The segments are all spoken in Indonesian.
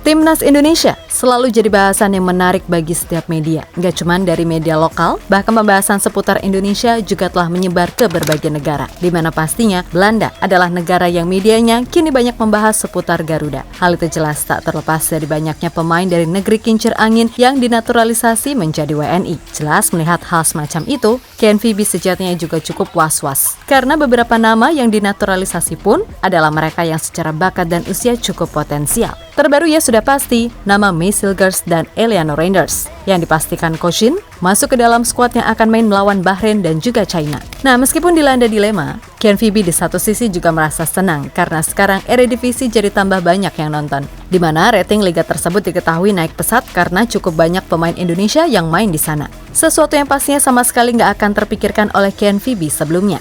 Timnas Indonesia selalu jadi bahasan yang menarik bagi setiap media. Nggak cuma dari media lokal, bahkan pembahasan seputar Indonesia juga telah menyebar ke berbagai negara. Di mana pastinya Belanda adalah negara yang medianya kini banyak membahas seputar Garuda. Hal itu jelas tak terlepas dari banyaknya pemain dari negeri kincir angin yang dinaturalisasi menjadi WNI. Jelas melihat hal semacam itu, KNVB sejatinya juga cukup was-was. Karena beberapa nama yang dinaturalisasi pun adalah mereka yang secara bakat dan usia cukup potensial. Terbaru ya sudah pasti, nama Maysil Gers dan Eliano Reinders yang dipastikan Coach Shin masuk ke dalam skuad yang akan main melawan Bahrain dan juga China. Nah, meskipun dilanda dilema, KNVB di satu sisi juga merasa senang karena sekarang Eredivisie jadi tambah banyak yang nonton. Di mana rating liga tersebut diketahui naik pesat karena cukup banyak pemain Indonesia yang main di sana. Sesuatu yang pastinya sama sekali nggak akan terpikirkan oleh KNVB sebelumnya.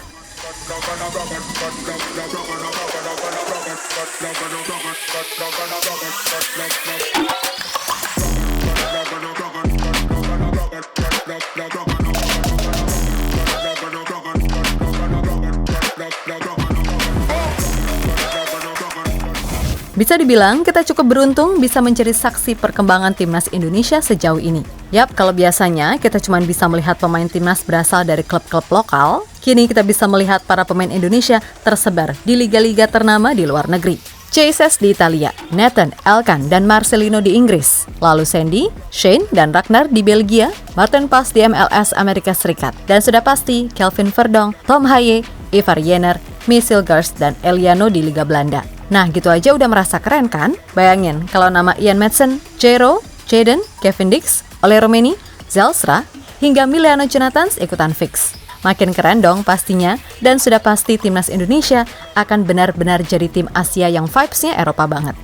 Bisa dibilang kita cukup beruntung bisa menjadi saksi perkembangan Timnas Indonesia sejauh ini. Yap, kalau biasanya kita cuma bisa melihat pemain Timnas berasal dari klub-klub lokal, kini kita bisa melihat para pemain Indonesia tersebar di liga-liga ternama di luar negeri. Jesus di Italia, Nathan, Elkan, dan Marcelino di Inggris, lalu Sandy, Shane, dan Ragnar di Belgia, Martin Pas di MLS Amerika Serikat, dan sudah pasti Kelvin Verdonk, Tom Haye, Ivar Jenner, Maysil Gers, dan Eliano di Liga Belanda. Nah, gitu aja udah merasa keren kan? Bayangin kalau nama Ian Maatsen, Jero, Jaden, Kevin Dix, Ole Romeni, Zelstra, hingga Miliano Jonathans ikutan fix. Makin keren dong pastinya, dan sudah pasti Timnas Indonesia akan benar-benar jadi tim Asia yang vibes-nya Eropa banget.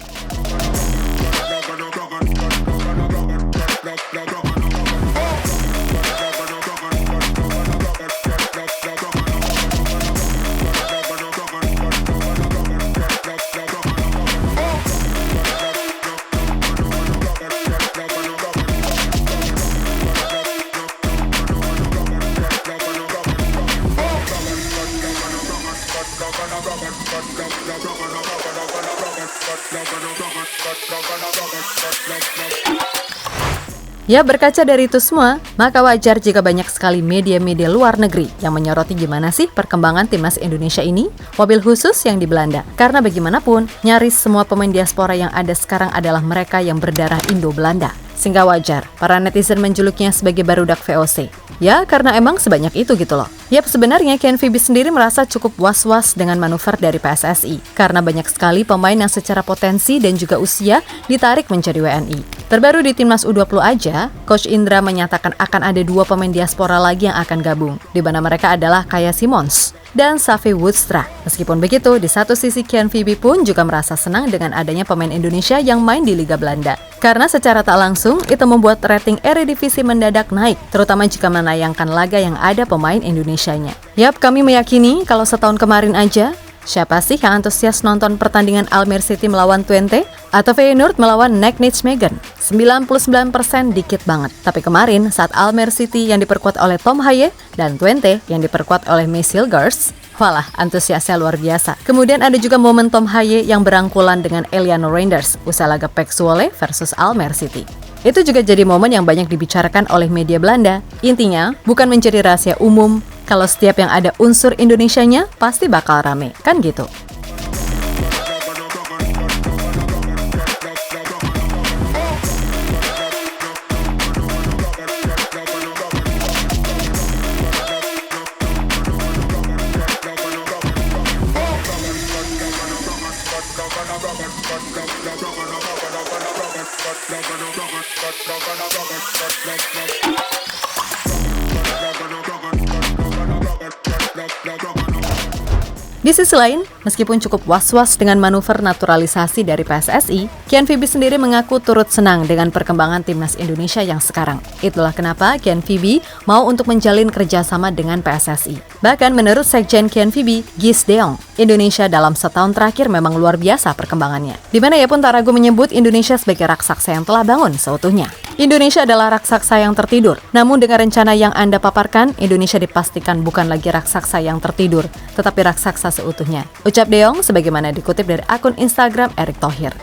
Ya, berkaca dari itu semua, maka wajar jika banyak sekali media-media luar negeri yang menyoroti gimana sih perkembangan Timnas Indonesia ini, wabil khusus yang di Belanda. Karena bagaimanapun, nyaris semua pemain diaspora yang ada sekarang adalah mereka yang berdarah Indo-Belanda. Sehingga wajar, para netizen menjuluknya sebagai barudak VOC. Ya, karena emang sebanyak itu gitu loh. Yap, sebenarnya KNVB sendiri merasa cukup was-was dengan manuver dari PSSI. Karena banyak sekali pemain yang secara potensi dan juga usia ditarik menjadi WNI. Terbaru di Timnas U20 aja, Coach Indra menyatakan akan ada 2 pemain diaspora lagi yang akan gabung, di mana mereka adalah Kaya Simons dan Safi Woodstra. Meskipun begitu, di satu sisi KNVB pun juga merasa senang dengan adanya pemain Indonesia yang main di Liga Belanda. Karena secara tak langsung, itu membuat rating Eredivisie mendadak naik, terutama jika menayangkan laga yang ada pemain Indonesianya. Yap, kami meyakini kalau setahun kemarin aja, siapa sih yang antusias nonton pertandingan Almere City melawan Twente atau Feyenoord melawan NEC Nijmegen? 99% dikit banget. Tapi kemarin saat Almere City yang diperkuat oleh Tom Haye dan Twente yang diperkuat oleh Maysil Gers, walah, antusiasnya luar biasa. Kemudian ada juga momen Tom Haye yang berangkulan dengan Eliano Reinders usai laga PEC Zwolle versus Almere City. Itu juga jadi momen yang banyak dibicarakan oleh media Belanda. Intinya, bukan menjadi rahasia umum kalau setiap yang ada unsur Indonesianya pasti bakal rame, kan gitu. Di sisi lain, meskipun cukup was-was dengan manuver naturalisasi dari PSSI, KNVB sendiri mengaku turut senang dengan perkembangan Timnas Indonesia yang sekarang. Itulah kenapa KNVB mau untuk menjalin kerjasama dengan PSSI. Bahkan menurut Sekjen KNVB, Gis Deong, Indonesia dalam setahun terakhir memang luar biasa perkembangannya. Di mana ia pun tak ragu menyebut Indonesia sebagai raksasa yang telah bangun seutuhnya. Indonesia adalah raksasa yang tertidur. Namun dengan rencana yang Anda paparkan, Indonesia dipastikan bukan lagi raksasa yang tertidur, tetapi raksasa seutuhnya. Ucap De Jong sebagaimana dikutip dari akun Instagram Erick Thohir.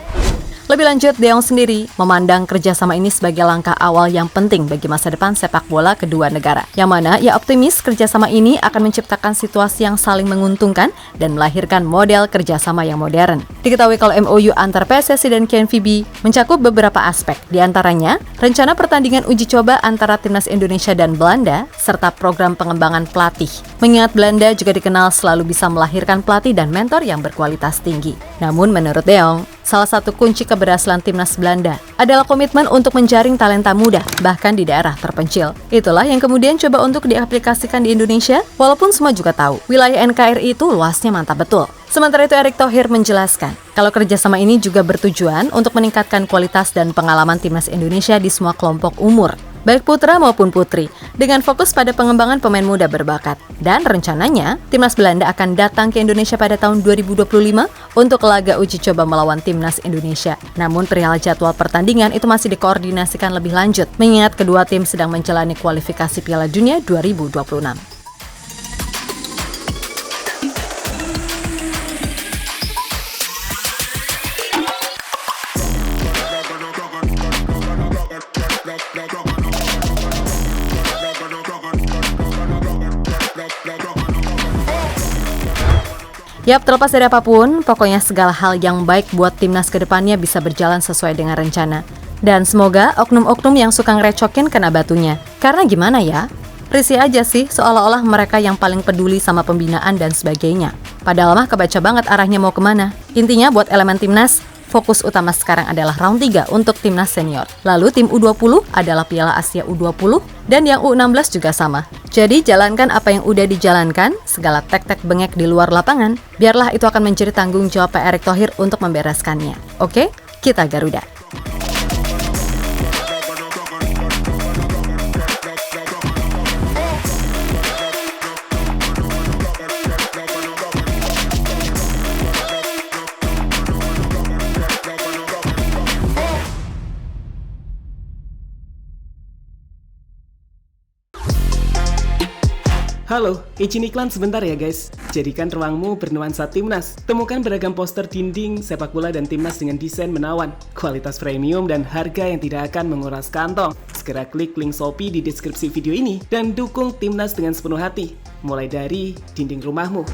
Lebih lanjut, De Jong sendiri memandang kerjasama ini sebagai langkah awal yang penting bagi masa depan sepak bola kedua negara. Yang mana ia optimis kerjasama ini akan menciptakan situasi yang saling menguntungkan dan melahirkan model kerjasama yang modern. Diketahui kalau MOU antar PSSI dan KNVB mencakup beberapa aspek, diantaranya rencana pertandingan uji coba antara Timnas Indonesia dan Belanda, serta program pengembangan pelatih. Mengingat Belanda juga dikenal selalu bisa melahirkan pelatih dan mentor yang berkualitas tinggi. Namun menurut De Jong, salah satu kunci keberhasilan Timnas Belanda adalah komitmen untuk menjaring talenta muda, bahkan di daerah terpencil. Itulah yang kemudian coba untuk diaplikasikan di Indonesia, walaupun semua juga tahu, wilayah NKRI itu luasnya mantap betul. Sementara itu Erick Thohir menjelaskan, kalau kerjasama ini juga bertujuan untuk meningkatkan kualitas dan pengalaman Timnas Indonesia di semua kelompok umur, baik putra maupun putri, dengan fokus pada pengembangan pemain muda berbakat. Dan rencananya, Timnas Belanda akan datang ke Indonesia pada tahun 2025 untuk laga uji coba melawan Timnas Indonesia. Namun perihal jadwal pertandingan itu masih dikoordinasikan lebih lanjut, mengingat kedua tim sedang menjalani kualifikasi Piala Dunia 2026. Yap, terlepas dari apapun, pokoknya segala hal yang baik buat timnas ke depannya bisa berjalan sesuai dengan rencana. Dan semoga oknum-oknum yang suka ngerecokin kena batunya. Karena gimana ya? Risih aja sih, seolah-olah mereka yang paling peduli sama pembinaan dan sebagainya. Padahal mah kebaca banget arahnya mau kemana. Intinya buat elemen timnas, fokus utama sekarang adalah round 3 untuk timnas senior. Lalu tim U20 adalah Piala Asia U20 dan yang U16 juga sama. Jadi jalankan apa yang udah dijalankan, segala tek-tek bengek di luar lapangan, biarlah itu akan menjadi tanggung jawab Pak Erick Thohir untuk membereskannya. Oke, kita Garuda. Halo, izin iklan sebentar ya guys. Jadikan ruangmu bernuansa Timnas. Temukan beragam poster dinding, sepak bola dan Timnas dengan desain menawan, kualitas premium dan harga yang tidak akan menguras kantong. Segera klik link Shopee di deskripsi video ini dan dukung Timnas dengan sepenuh hati. Mulai dari dinding rumahmu.